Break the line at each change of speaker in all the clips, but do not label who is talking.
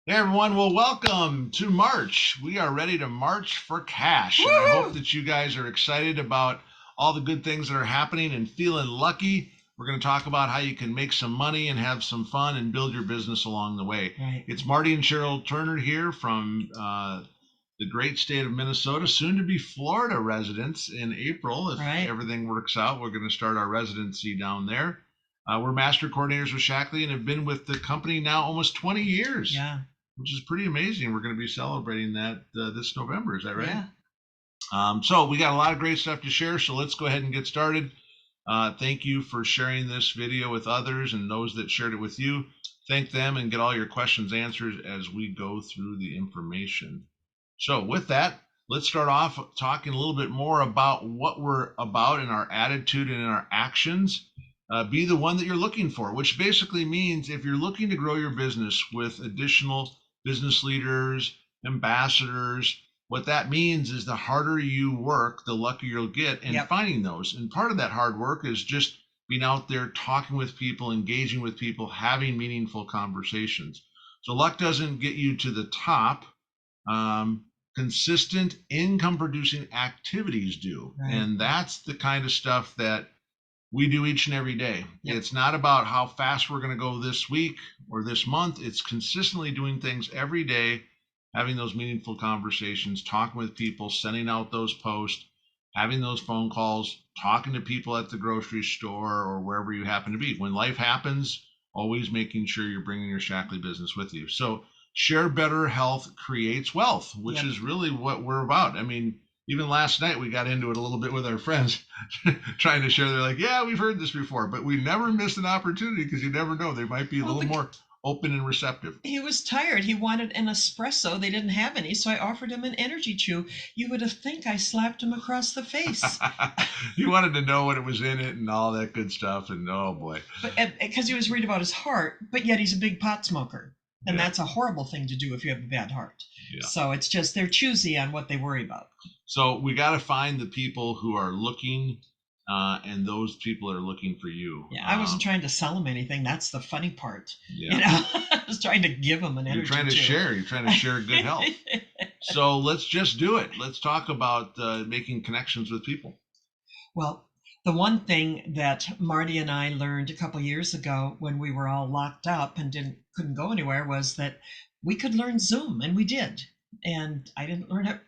Hey everyone, well, welcome to March. We are ready to march for cash, and I hope
Woo!
that you guys are excited about all the good things that are happening and feeling lucky. We're going to talk about how you can make some money and have some fun and build your business along the way.
Right,
It's Marty and Cheryl Turner here from the great state of Minnesota, soon to be Florida residents in April. If
right.
everything works out, we're going to start our residency down there. We're master coordinators with Shackley and have been with the company now almost 20 years,
Yeah,
which is pretty amazing. We're going to be celebrating that this November. Is that right?
yeah.
So we got a lot of great stuff to share. So let's go ahead and get started. Thank you for sharing this video with others and those that shared it with you. Thank them and get all your questions answered as we go through the information. So with that, let's start off talking a little bit more about what we're about in our attitude and in our actions. Be the one that you're looking for, which basically means if you're looking to grow your business with additional business leaders, ambassadors, what that means is the harder you work, the luckier you'll get in
Yep.
finding those. And part of that hard work is just being out there, talking with people, engaging with people, having meaningful conversations. So luck doesn't get you to the top. Um, Consistent income producing activities do.
Right.
And that's the kind of stuff that we do each and every day.
Yep.
It's not about how fast we're going to go this week or this month. It's consistently doing things every day, having those meaningful conversations, talking with people, sending out those posts, having those phone calls, talking to people at the grocery store or wherever you happen to be. When life happens, always making sure you're bringing your Shackley business with you. So, share better health creates wealth, which
Yep.
is really what we're about. I mean, even last night we got into it a little bit with our friends trying to share. They're like, yeah, we've heard this before, but we never miss an opportunity because you never know. They might be a
Well,
little more open and receptive.
he was tired. He wanted an espresso. They didn't have any, so I offered him an energy chew. You would have think I slapped him across the face.
He wanted to know what it was in it and all that good stuff. And oh boy.
But because he was worried about his heart, but yet he's a big pot smoker. And
Yeah.
that's a horrible thing to do if you have a bad heart.
Yeah.
So it's just they're choosy on what they worry about.
So we got to find the people who are looking, and those people are looking for you.
Yeah, I wasn't trying to sell him anything. That's the funny part.
Yeah.
You know, I was trying to give him an energy.
You're trying to
chew.
share. You're trying to share good health. So let's just do it. Let's talk about making connections with people.
Well, the one thing that Marty and I learned a couple years ago when we were all locked up and couldn't go anywhere was that we could learn Zoom, and we did. And I didn't learn it,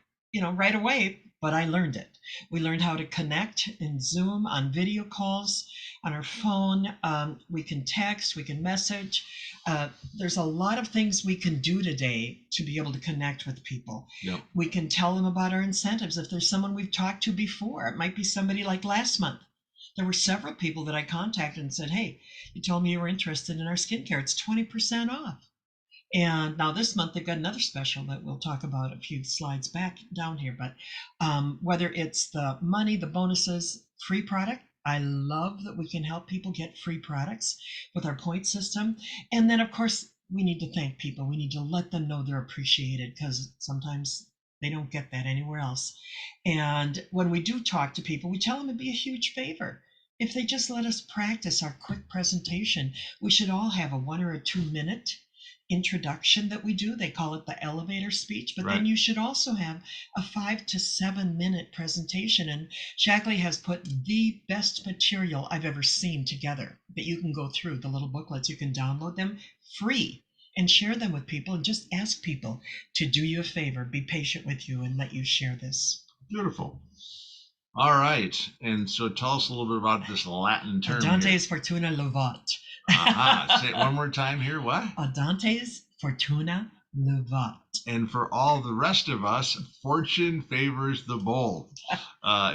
right away, but I learned it. We learned how to connect in Zoom on video calls on our phone. We can text, we can message. There's a lot of things we can do today to be able to connect with people.
Yep.
We can tell them about our incentives. If there's someone we've talked to before, it might be somebody like last month. There were several people that I contacted and said, hey, you told me you were interested in our skincare. It's 20% off. And now this month they've got another special that we'll talk about a few slides back down here. But whether it's the money, the bonuses, free product, I love that we can help people get free products with our point system. And then, of course, we need to thank people. We need to let them know they're appreciated because sometimes they don't get that anywhere else. And when we do talk to people, we tell them it'd be a huge favor if they just let us practice our quick presentation. We should all have a 1 or a 2 minute introduction that we do. They call it the elevator speech, but
Right.
then you should also have a 5 to 7 minute presentation. And Shackley has put the best material I've ever seen together that you can go through. The little booklets, you can download them free and share them with people and just ask people to do you a favor, be patient with you, and let you share this.
Beautiful. All right. And so tell us a little bit about this Latin term.
Dante's Fortuna Levat.
Say it one more time here. What?
Dante's Fortuna Levat.
And for all the rest of us, fortune favors the bold,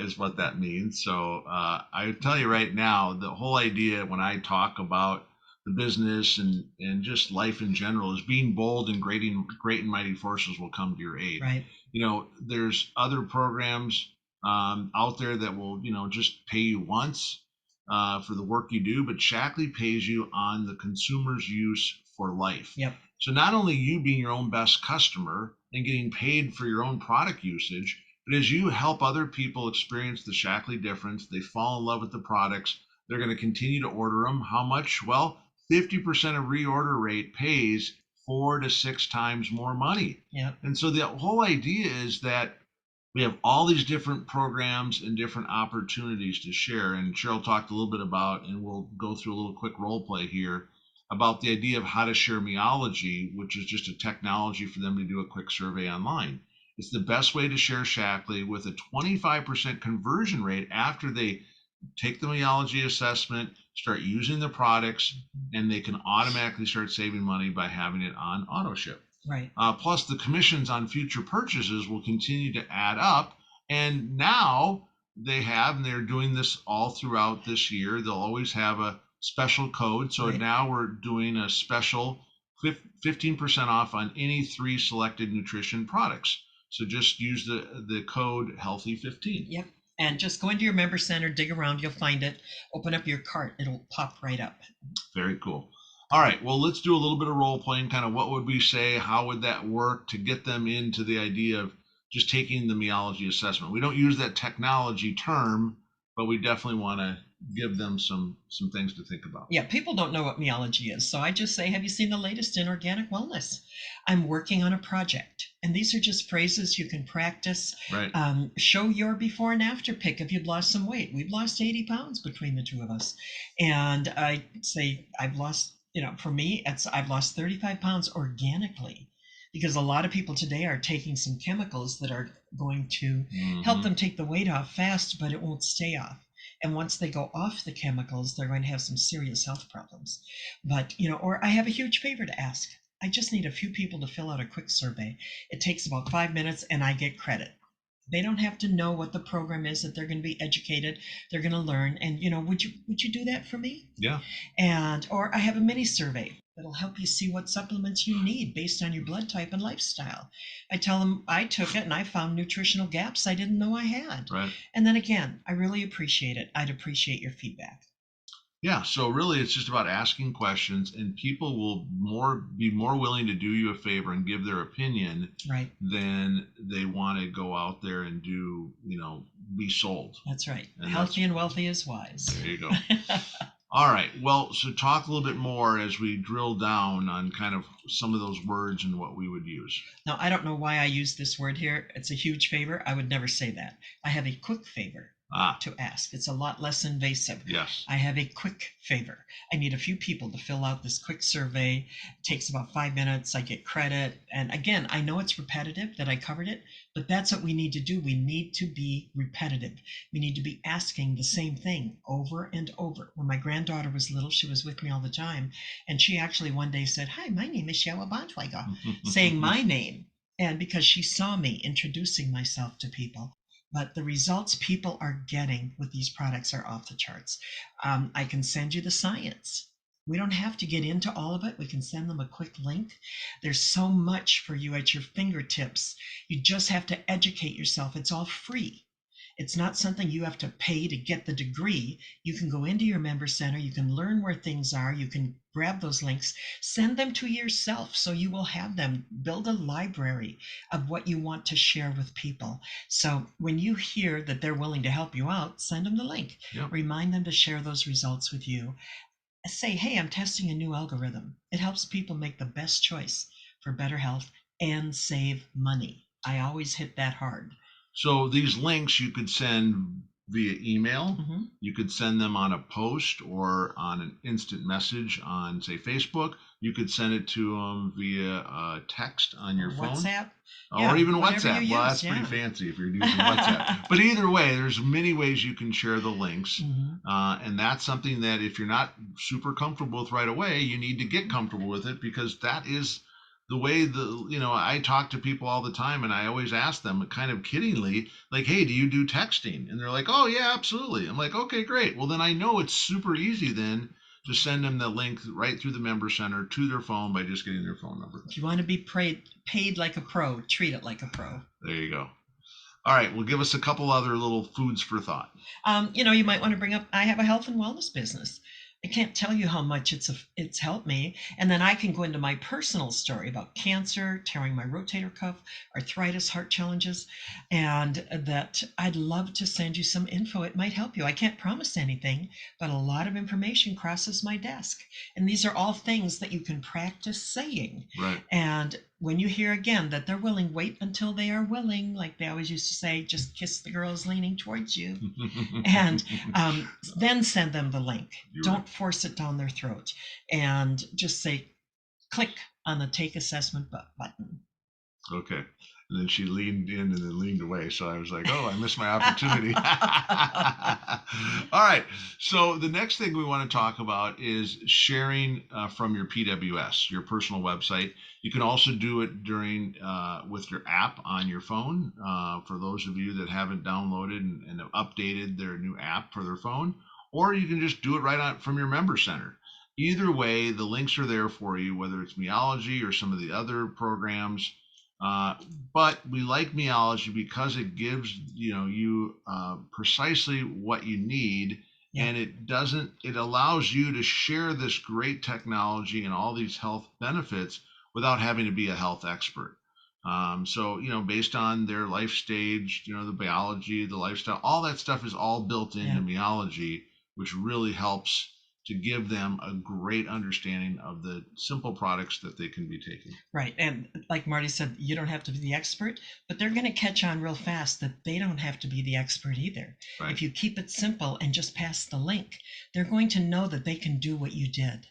is what that means. So I tell you right now, the whole idea when I talk about the business and just life in general is being bold and great and mighty forces will come to your aid.
Right.
There's other programs out there that will, just pay you once for the work you do, but Shackley pays you on the consumer's use for life.
Yep.
So not only you being your own best customer and getting paid for your own product usage, but as you help other people experience the Shackley difference, they fall in love with the products, they're going to continue to order them. How much? Well, 50% of reorder rate pays 4 to 6 times more money.
Yep.
And so the whole idea is that we have all these different programs and different opportunities to share. And Cheryl talked a little bit about, and we'll go through a little quick role play here about the idea of how to share Meology, which is just a technology for them to do a quick survey online. It's the best way to share Shaklee with a 25% conversion rate after they take the Meology assessment, start using the products, and they can automatically start saving money by having it on auto ship.
Right.
Plus, the commissions on future purchases will continue to add up. And now and they're doing this all throughout this year. They'll always have a special code. So
Right.
now we're doing a special 15% off on any 3 selected nutrition products. So just use the code Healthy15.
Yep. And just go into your member center, dig around, you'll find it. Open up your cart, it'll pop right up.
Very cool. All right, well, let's do a little bit of role playing. Kind of what would we say? How would that work to get them into the idea of just taking the Meology assessment? We don't use that technology term, but we definitely want to give them some things to think about.
Yeah, people don't know what Meology is. So I just say, have you seen the latest in organic wellness? I'm working on a project. And these are just phrases you can practice.
Right.
Show your before and after pic if you've lost some weight. We've lost 80 pounds between the two of us. And I say, I've lost, for me, I've lost 35 pounds organically. Because a lot of people today are taking some chemicals that are going to help them take the weight off fast, but it won't stay off. And once they go off the chemicals, they're going to have some serious health problems. But, or I have a huge favor to ask. I just need a few people to fill out a quick survey. It takes about 5 minutes and I get credit. They don't have to know what the program is, that they're going to be educated, they're going to learn. And, would you do that for me?
Yeah.
Or I have a mini survey that'll help you see what supplements you need based on your blood type and lifestyle. I tell them I took it and I found nutritional gaps I didn't know I had.
Right.
And then again, I really appreciate it. I'd appreciate your feedback.
Yeah, so really it's just about asking questions, and people will be more willing to do you a favor and give their opinion
Right.
than they want to go out there and do, be sold.
That's right.
And
Healthy and wealthy is wise.
There you go. All right. Well, so talk a little bit more as we drill down on kind of some of those words and what we would use.
Now, I don't know why I use this word here. It's a huge favor. I would never say that. I have a quick favor to ask. It's a lot less invasive.
Yes.
I have a quick favor. I need a few people to fill out this quick survey. It takes about 5 minutes. I get credit. And again, I know it's repetitive that I covered it, but that's what we need to do. We need to be repetitive. We need to be asking the same thing over and over. When my granddaughter was little, she was with me all the time. And she actually one day said, "Hi, my name is Sheila Bontrager," saying my name. And because she saw me introducing myself to people. But the results people are getting with these products are off the charts. I can send you the science. We don't have to get into all of it. We can send them a quick link. There's so much for you at your fingertips. You just have to educate yourself. It's all free. It's not something you have to pay to get the degree. You can go into your member center. You can learn where things are. You can grab those links, send them to yourself so you will have them. Build a library of what you want to share with people. So when you hear that they're willing to help you out, send them the link.
Yep.
Remind them to share those results with you. Say, hey, I'm testing a new algorithm. It helps people make the best choice for better health and save money. I always hit that hard.
So these links you could send via email.
Mm-hmm.
You could send them on a post or on an instant message on, say, Facebook. You could send it to them via text on your phone.
WhatsApp.
Or even WhatsApp.
Well,
that's pretty fancy if you're using WhatsApp. But either way, there's many ways you can share the links.
Mm-hmm.
And that's something that if you're not super comfortable with right away, you need to get comfortable with it, because that is the way I talk to people all the time, and I always ask them kind of kiddingly, like, hey, do you do texting? And they're like, oh, yeah, absolutely. I'm like, okay, great. Well, then I know it's super easy then to send them the link right through the member center to their phone by just getting their phone number.
If you want to be paid like a pro, treat it like a pro.
There you go. All right, well, give us a couple other little foods for thought.
You might want to bring up, I have a health and wellness business. I can't tell you how much it's helped me. And then I can go into my personal story about cancer, tearing my rotator cuff, arthritis, heart challenges, and that I'd love to send you some info. It might help you. I can't promise anything, but a lot of information crosses my desk. And these are all things that you can practice saying.
Right.
And when you hear again that they're willing, wait until they are willing, like they always used to say, just kiss the girls leaning towards you. And then send them the link. Don't force it down their throat, and just say, click on the take assessment button.
Okay. And then she leaned in and then leaned away. So I was like, oh, I missed my opportunity. All right. So the next thing we want to talk about is sharing from your PWS, your personal website. You can also do it during with your app on your phone. For those of you that haven't downloaded and have updated their new app for their phone, or you can just do it right on from your member center. Either way, the links are there for you, whether it's Meology or some of the other programs. But we like Meology because it gives you precisely what you need, and it allows you to share this great technology and all these health benefits without having to be a health expert. So based on their life stage, the biology, the lifestyle, all that stuff is all built into Meology, which really helps to give them a great understanding of the simple products that they can be taking.
Right. And like Marty said, you don't have to be the expert, but they're going to catch on real fast that they don't have to be the expert either.
Right.
If you keep it simple and just pass the link, they're going to know that they can do what you did.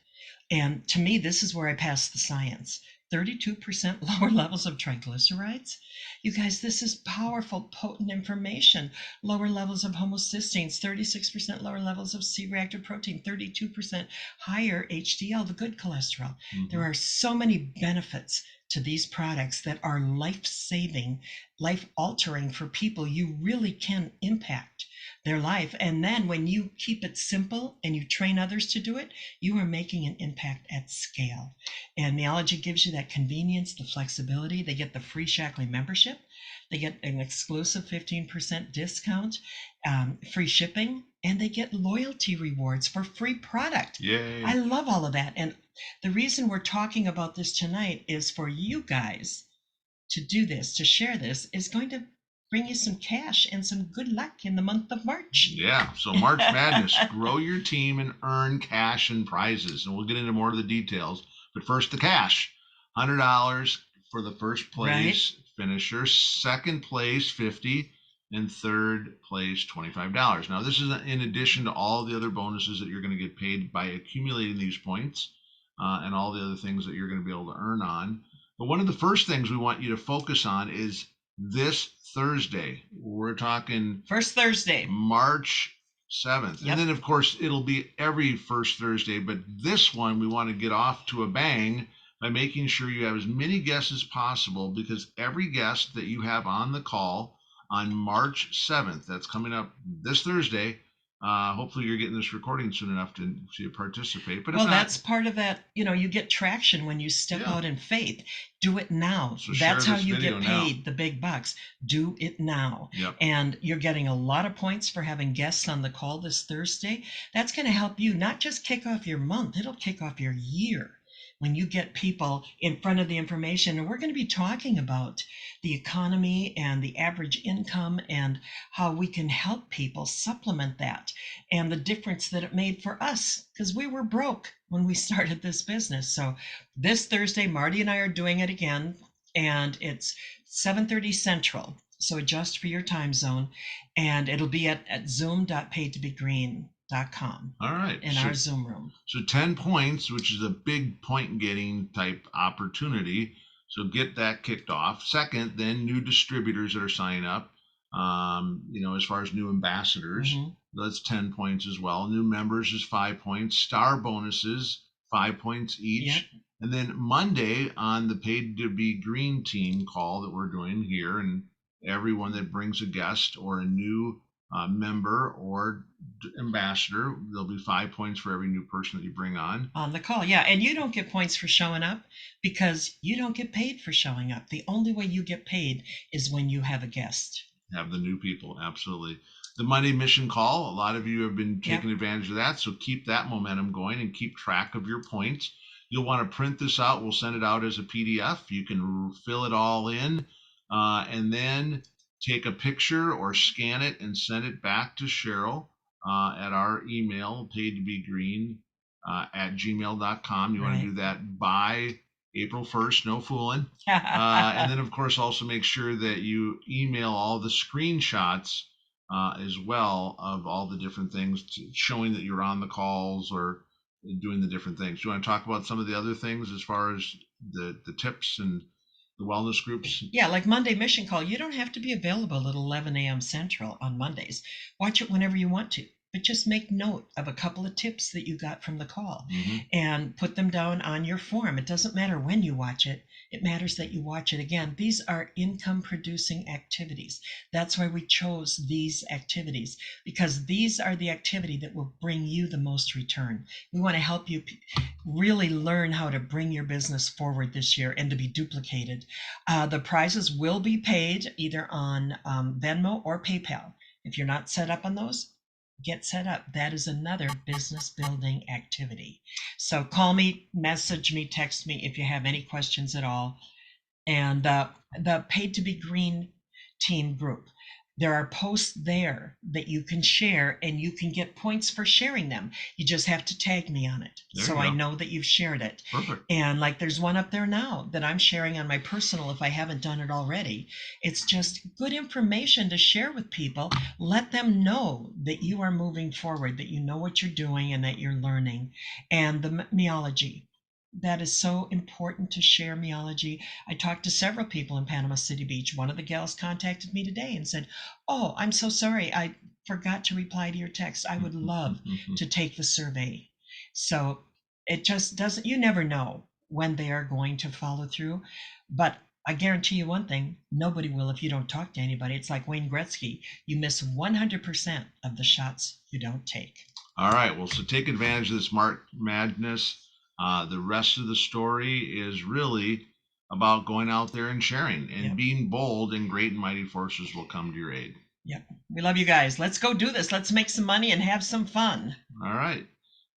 And to me, this is where I pass the science. 32% lower levels of triglycerides. You guys, this is powerful, potent information. Lower levels of homocysteines, 36% lower levels of C-reactive protein, 32% higher HDL, the good cholesterol. Mm-hmm. There are so many benefits to these products that are life-saving, life-altering for people. You really can impact their life. And then when you keep it simple and you train others to do it, you are making an impact at scale. And Meology gives you that convenience, the flexibility. They get the free Shaklee membership. They get an exclusive 15% discount, free shipping, and they get loyalty rewards for free product.
Yay.
I love all of that. And the reason we're talking about this tonight is for you guys to do this, to share this, is going to bring you some cash and some good luck in the month of March.
Yeah, so March Madness, grow your team and earn cash and prizes. And we'll get into more of the details. But first, the cash. $100 for the first place finisher, second place $50, and third place $25. Now, this is in addition to all the other bonuses that you're going to get paid by accumulating these points and all the other things that you're going to be able to earn on. But one of the first things we want you to focus on is this Thursday. We're talking
first Thursday,
March 7th. Yep. And then, of course, it'll be every first Thursday. But this one, we want to get off to a bang by making sure you have as many guests as possible, because every guest that you have on the call on March 7th, that's coming up this Thursday. Hopefully you're getting this recording soon enough to participate. But
well, that's part of that. You get traction when you step out in faith. Do it now.
So
that's how you get paid the big bucks. Do it now.
Yep.
And you're getting a lot of points for having guests on the call this Thursday. That's going to help you not just kick off your month, it'll kick off your year. When you get people in front of the information, and we're going to be talking about the economy and the average income and how we can help people supplement that and the difference that it made for us, because we were broke when we started this business. So this Thursday, Marty and I are doing it again, and it's 7:30 Central. So adjust for your time zone, and it'll be at zoom.paytobegreen.com.
All right.
In our Zoom room.
So 10 points, which is a big point getting type opportunity. So get that kicked off. Second, then new distributors that are signing up, as far as new ambassadors, that's 10 points as well. New members is 5 points. Star bonuses, 5 points each.
Yep.
And then Monday on the Paid to Be Green team call that we're doing here, and everyone that brings a guest or a new member or ambassador, there'll be 5 points for every new person that you bring on
the call. Yeah. And you don't get points for showing up because you don't get paid for showing up. The only way you get paid is when you have a guest.
Have the new people. Absolutely. the Monday mission call. A lot of you have been
Yep.
taking advantage of that. So keep that momentum going and keep track of your points. You'll want to print this out. We'll send it out as a PDF. You can fill it all in and then take a picture or scan it and send it back to Cheryl at our email, paidtobegreen at gmail.com. You want to
Right.
do that by April 1st, no fooling. And then, of course, also make sure that you email all the screenshots as well of all the different things showing that you're on the calls or doing the different things. Do you want to talk about some of the other things as far as the tips and the wellness groups?
Yeah, like Monday Mission Call, you don't have to be available at 11 a.m. Central on Mondays. Watch it whenever you want to, but just make note of a couple of tips that you got from the call and put them down on your form. It doesn't matter when you watch it, it matters that you watch it. Again, these are income producing activities. That's why we chose these activities, because these are the activity that will bring you the most return. We want to help you really learn how to bring your business forward this year and to be duplicated. The prizes will be paid either on Venmo or PayPal. If you're not set up on those, get set up. That is another business building activity. So call me, message me, text me if you have any questions at all. And the Paid to Be Green team group, there are posts there that you can share and you can get points for sharing them. You just have to tag me on it so I know that you've shared it.
Perfect.
And like there's one up there now that I'm sharing on my personal if I haven't done it already. It's just good information to share with people. Let them know that you are moving forward, that you know what you're doing and that you're learning. And the Meology, that is so important to share Meology. I talked to several people in Panama City Beach. One of the gals contacted me today and said, "Oh, I'm so sorry. I forgot to reply to your text. I would love to take the survey." So it just doesn't, you never know when they are going to follow through. But I guarantee you one thing, nobody will if you don't talk to anybody. It's like Wayne Gretzky. You miss 100% of the shots you don't take.
All right. Well, so take advantage of this March Madness. The rest of the story is really about going out there and sharing and being bold, and great and mighty forces will come to your aid.
Yep. We love you guys. Let's go do this. Let's make some money and have some fun.
All right.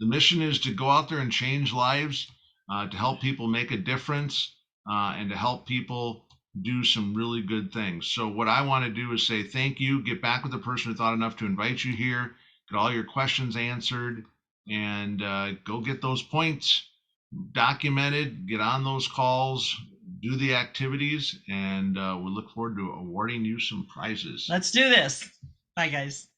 The mission is to go out there and change lives, to help people make a difference, and to help people do some really good things. So what I want to do is say thank you, get back with the person who thought enough to invite you here, get all your questions answered, and go get those points documented, get on those calls, do the activities, and we look forward to awarding you some prizes.
Let's do this. Bye, guys.